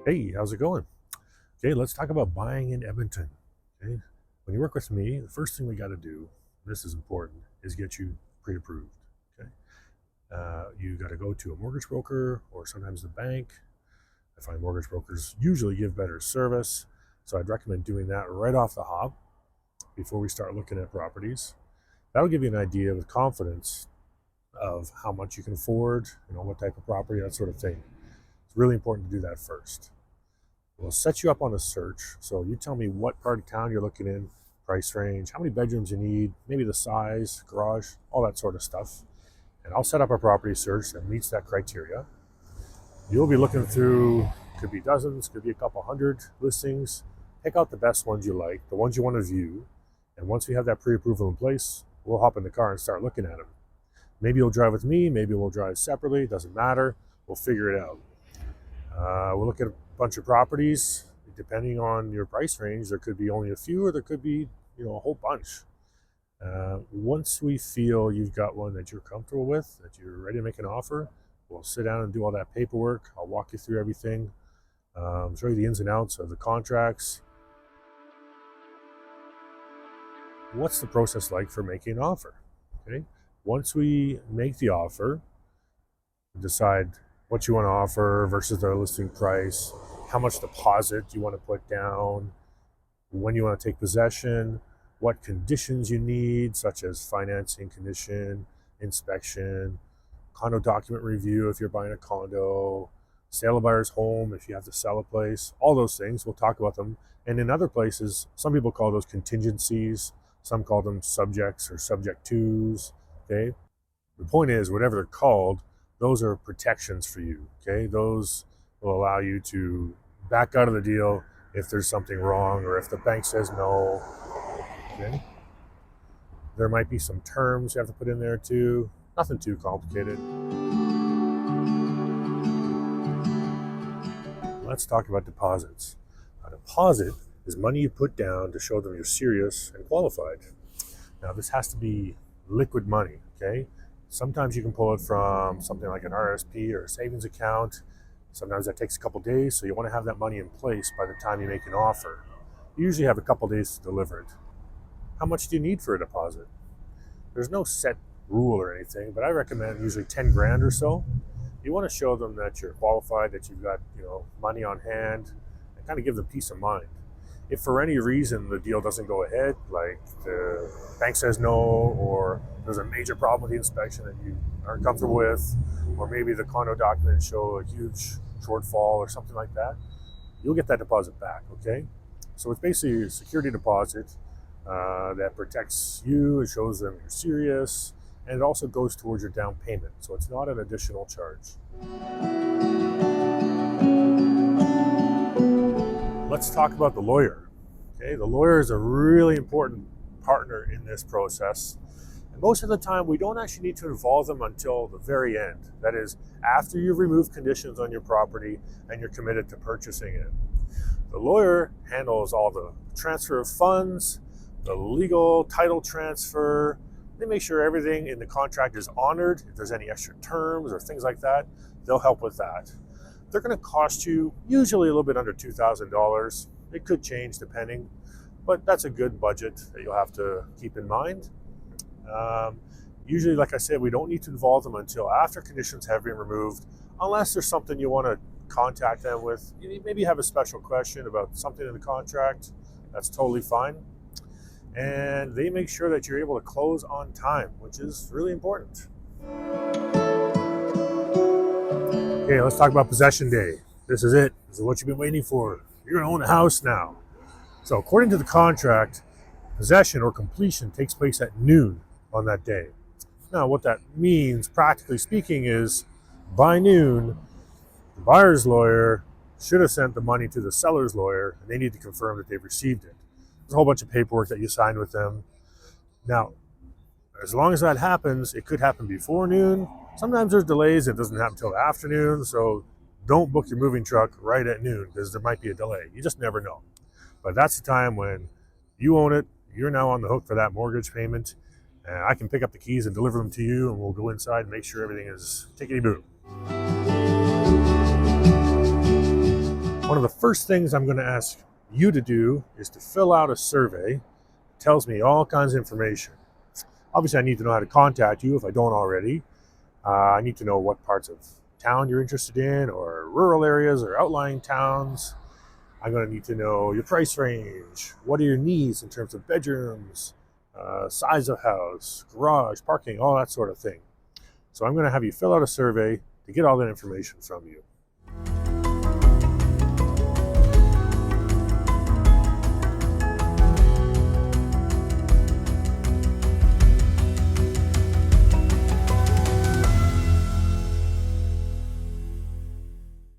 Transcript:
Hey, how's it going? Okay, let's talk about buying in Edmonton. Okay, when you work with me, the first thing we got to do, this is important, is get you pre-approved. Okay, you got to go to a mortgage broker or sometimes the bank. I find mortgage brokers usually give better service, so I'd recommend doing that right off the hop before we start looking at properties. That'll give you an idea with confidence of how much you can afford, what type of property, that sort of thing. It's really important to do that first. We'll set you up on a search. So you tell me what part of town you're looking in, price range, how many bedrooms you need, maybe the size, garage, all that sort of stuff. And I'll set up a property search that meets that criteria. You'll be looking through, could be dozens, could be a couple hundred listings. Pick out the best ones you like, the ones you want to view. And once we have that pre-approval in place, we'll hop in the car and start looking at them. Maybe you'll drive with me, maybe we'll drive separately, doesn't matter. We'll figure it out. We'll look at a bunch of properties. Depending on your price range, there could be only a few or there could be a whole bunch. Once we feel you've got one that you're comfortable with, that you're ready to make an offer, we'll sit down and do all that paperwork. I'll walk you through everything, show you the ins and outs of the contracts. What's the process like for making an offer? Okay. Once we make the offer, decide what you want to offer versus the listing price, how much deposit you want to put down, when you want to take possession, what conditions you need, such as financing condition, inspection, condo document review if you're buying a condo, sale of buyer's home if you have to sell a place, all those things. We'll talk about them. And in other places, some people call those contingencies, some call them subjects or subject twos. Okay. The point is, whatever they're called, those are protections for you. Okay. Those will allow you to back out of the deal if there's something wrong or if the bank says no. Okay. There might be some terms you have to put in there too. Nothing too complicated. Let's talk about deposits. A deposit is money you put down to show them you're serious and qualified. Now, this has to be liquid money, okay? Sometimes you can pull it from something like an RSP or a savings account. Sometimes that takes a couple days, so you want to have that money in place by the time you make an offer. You usually have a couple days to deliver it. How much do you need for a deposit? There's no set rule or anything, but I recommend usually 10 grand or so. You want to show them that you're qualified, that you've got money on hand, and kind of give them peace of mind. If for any reason the deal doesn't go ahead, like the bank says no, or there's a major problem with the inspection that you aren't comfortable with, or maybe the condo documents show a huge shortfall or something like that, you'll get that deposit back, okay? So it's basically a security deposit that protects you, it shows them you're serious, and it also goes towards your down payment, so it's not an additional charge. Let's talk about the lawyer. Okay, the lawyer is a really important partner in this process. And most of the time, we don't actually need to involve them until the very end. That is, after you've removed conditions on your property and you're committed to purchasing it. The lawyer handles all the transfer of funds, the legal title transfer. They make sure everything in the contract is honored. If there's any extra terms or things like that, they'll help with that. They're going to cost you usually a little bit under $2,000. It could change depending, but that's a good budget that you'll have to keep in mind. Usually, like I said, we don't need to involve them until after conditions have been removed, unless there's something you want to contact them with. You maybe have a special question about something in the contract. That's totally fine. And they make sure that you're able to close on time, which is really important. Okay, let's talk about possession day. This is it. This is what you've been waiting for. You're going to own a house now. So according to the contract, possession or completion takes place at noon on that day. Now, what that means, practically speaking, is by noon, the buyer's lawyer should have sent the money to the seller's lawyer, and they need to confirm that they've received it. There's a whole bunch of paperwork that you sign with them. Now, as long as that happens, it could happen before noon. Sometimes there's delays. It doesn't happen until afternoon. So don't book your moving truck right at noon because there might be a delay. You just never know. But that's the time when you own it. You're now on the hook for that mortgage payment. And I can pick up the keys and deliver them to you, and we'll go inside and make sure everything is tickety-boo. One of the first things I'm going to ask you to do is to fill out a survey. It tells me all kinds of information. Obviously, I need to know how to contact you if I don't already. I need to know what parts of town you're interested in, or rural areas or outlying towns. I'm going to need to know your price range. What are your needs in terms of bedrooms, size of house, garage, parking, all that sort of thing. So I'm going to have you fill out a survey to get all that information from you.